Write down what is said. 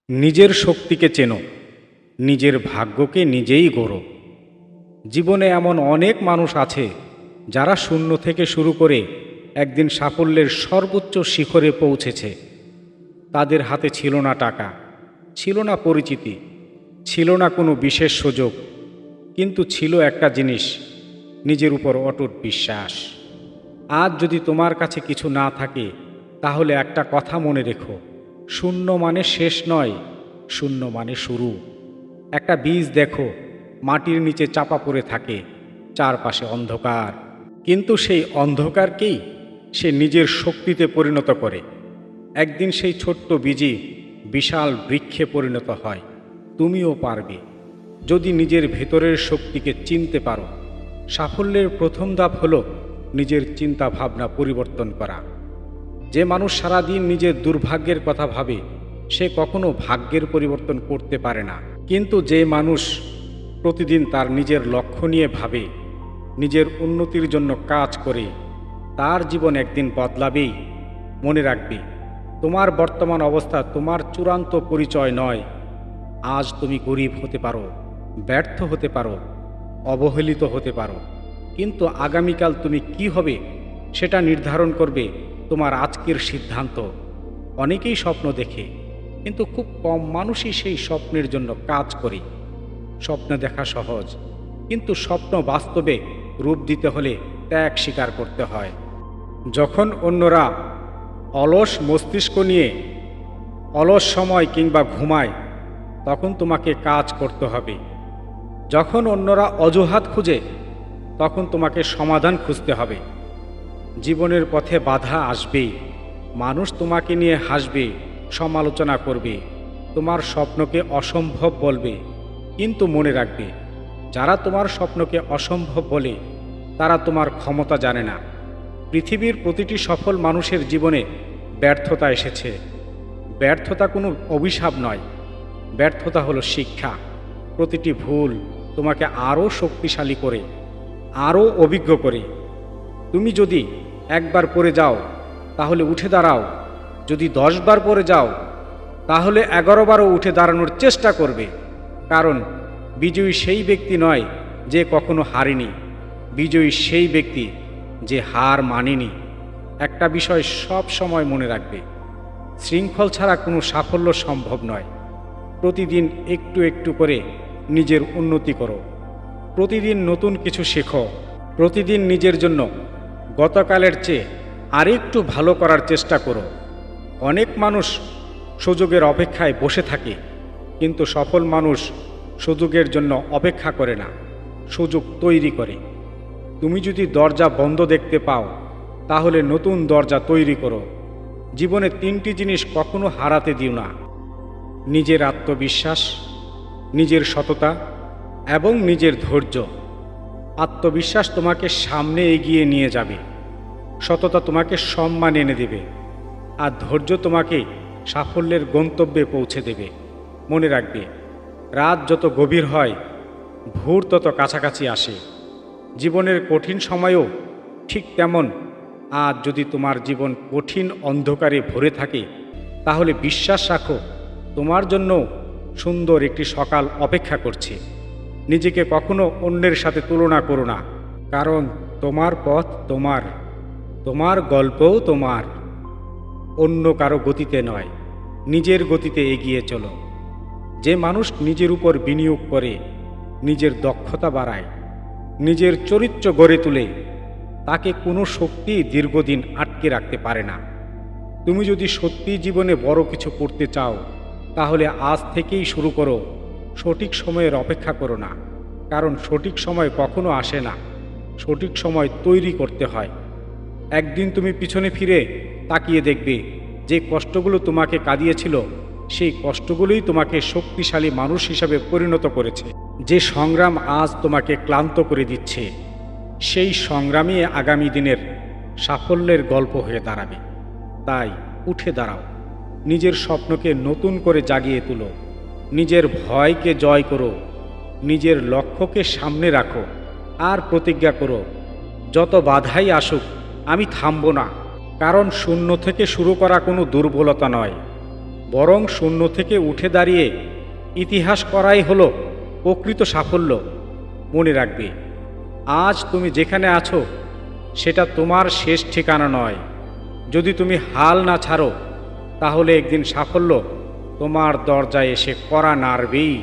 নিজের শক্তিকে চেনো, নিজের ভাগ্যকে নিজেই গড়ো। জীবনে এমন অনেক মানুষ আছে যারা শূন্য থেকে শুরু করে একদিন সাফল্যের সর্বোচ্চ শিখরে পৌঁছেছে। তাদের হাতে ছিল না টাকা, ছিল না পরিচিতি, ছিল না কোনো বিশেষ সুযোগ, কিন্তু ছিল একটা জিনিস, নিজের উপর অটুট বিশ্বাস। আজ যদি তোমার কাছে কিছু না থাকে, তাহলে একটা কথা মনে রেখো, শূন্য মানে শেষ নয়, শূন্য মানে শুরু। একটা বীজ দেখো, মাটির নিচে চাপা পড়ে থাকে, চারপাশে অন্ধকার, কিন্তু সেই অন্ধকারকেই সে নিজের শক্তিতে পরিণত করে। একদিন সেই ছোট্ট বীজই বিশাল বৃক্ষে পরিণত হয়। তুমিও পারবে, যদি নিজের ভেতরের শক্তিকে চিনতে পারো। সাফল্যের প্রথম ধাপ হলো নিজের চিন্তা ভাবনা পরিবর্তন করা। যে মানুষ সারাদিন নিজের দুর্ভাগ্যের কথা ভাবে, সে কখনো ভাগ্যের পরিবর্তন করতে পারে না। কিন্তু যে মানুষ প্রতিদিন তার নিজের লক্ষ্য নিয়ে ভাবে, নিজের উন্নতির জন্য কাজ করে, তার জীবন একদিন বদলাবেই। মনে রাখবে, তোমার বর্তমান অবস্থা তোমার চূড়ান্ত পরিচয় নয়। আজ তুমি গরিব হতে পারো, ব্যর্থ হতে পারো, অবহেলিত হতে পারো, কিন্তু আগামীকাল তুমি কি হবে সেটা নির্ধারণ করবে তোমার আজকের সিদ্ধান্ত। অনেকেই স্বপ্ন দেখে, কিন্তু খুব কম মানুষই সেই স্বপ্নের জন্য কাজ করে। স্বপ্ন দেখা সহজ, কিন্তু স্বপ্ন বাস্তবে রূপ দিতে হলে ত্যাগ স্বীকার করতে হয়। যখন অন্যরা অলস মস্তিষ্ক নিয়ে অলস সময় কিংবা ঘুমায়, তখন তোমাকে কাজ করতে হবে। যখন অন্যরা অজুহাত খুঁজে, তখন তোমাকে সমাধান খুঁজতে হবে। জীবনের পথে বাধা আসবেই, মানুষ তোমাকে নিয়ে হাসবে, সমালোচনা করবে, তোমার স্বপ্নকে অসম্ভব বলবে। কিন্তু মনে রাখবে, যারা তোমার স্বপ্নকে অসম্ভব বলে, তারা তোমার ক্ষমতা জানে না। পৃথিবীর প্রতিটি সফল মানুষের জীবনে ব্যর্থতা এসেছে। ব্যর্থতা কোনো অভিশাপ নয়, ব্যর্থতা হলো শিক্ষা। প্রতিটি ভুল তোমাকে আরও শক্তিশালী করে, আরও অভিজ্ঞ করে। তুমি যদি একবার পড়ে যাও, তাহলে উঠে দাঁড়াও। যদি 10 বার পড়ে যাও, তাহলে 11 বারও উঠে দাঁড়ানোর চেষ্টা করবে। কারণ বিজয়ী সেই ব্যক্তি নয় যে কখনো হারেনি, বিজয়ী সেই ব্যক্তি যে হার মানেনি। একটা বিষয় সব সময় মনে রাখবে, শৃঙ্খল ছাড়া কোনো সাফল্য সম্ভব নয়। প্রতিদিন একটু একটু করে নিজের উন্নতি করো, প্রতিদিন নতুন কিছু শেখো, প্রতিদিন নিজের জন্য গতকালের চেয়ে আরেকটু ভালো করার চেষ্টা করো। অনেক মানুষ সুযোগের অপেক্ষায় বসে থাকে, কিন্তু সফল মানুষ সুযোগের জন্য অপেক্ষা করে না, সুযোগ তৈরি করে। তুমি যদি দরজা বন্ধ দেখতে পাও, তাহলে নতুন দরজা তৈরি করো। জীবনে 3টি জিনিস কখনো হারাতে দিও না: নিজের আত্মবিশ্বাস, নিজের সততা এবং নিজের ধৈর্য। আত্মবিশ্বাস তোমাকে সামনে এগিয়ে নিয়ে যাবে, সততা তোমাকে সম্মান এনে দেবে, আর ধৈর্য তোমাকে সাফল্যের গন্তব্যে পৌঁছে দেবে। মনে রাখবে, রাত যত গভীর হয়, ভোর তত কাছাকাছি আসে। জীবনের কঠিন সময়ও ঠিক তেমন। আজ যদি তোমার জীবন কঠিন অন্ধকারে ভরে থাকে, তাহলে বিশ্বাস রাখো, তোমার জন্য সুন্দর একটি সকাল অপেক্ষা করছে। নিজেকে কখনো অন্যের সাথে তুলনা করো না, কারণ তোমার পথ তোমার, তোমার গল্পও তোমার। অন্য কারো গতিতে নয়, নিজের গতিতে এগিয়ে চলো। যে মানুষ নিজের উপর বিনিয়োগ করে, নিজের দক্ষতা বাড়ায়, নিজের চরিত্র গড়ে তোলে, তাকে কোনো শক্তি দীর্ঘদিন আটকে রাখতে পারে না। তুমি যদি সত্যি জীবনে বড় কিছু করতে চাও, তাহলে আজ থেকেই শুরু করো। সঠিক সময়ের অপেক্ষা করো না, কারণ সঠিক সময় কখনো আসে না, সঠিক সময় তৈরি করতে হয়। একদিন তুমি পিছনে ফিরে তাকিয়ে দেখবে, যে কষ্টগুলো তোমাকে কাঁদিয়েছিল, সেই কষ্টগুলোই তোমাকে শক্তিশালী মানুষ হিসাবে পরিণত করেছে। যে সংগ্রাম আজ তোমাকে ক্লান্ত করে দিচ্ছে, সেই সংগ্রামই আগামী দিনের সাফল্যের গল্প হয়ে দাঁড়াবে। তাই উঠে দাঁড়াও, নিজের স্বপ্নকে নতুন করে জাগিয়ে তুলো, নিজের ভয়কে জয় করো, নিজের লক্ষ্যকে সামনে রাখো, আর প্রতিজ্ঞা করো, যত বাধাই আসুক আমি থামব না। কারণ শূন্য থেকে শুরু করা কোনো দুর্বলতা নয়, বরং শূন্য থেকে উঠে দাঁড়িয়ে ইতিহাস করাই হলো প্রকৃত সাফল্য। মনে রাখবে, আজ তুমি যেখানে আছো সেটা তোমার শেষ ঠিকানা নয়। যদি তুমি হাল না ছাড়ো, তাহলে একদিন সাফল্য তোমার দরজায় এসে কড়া নাড়বেই।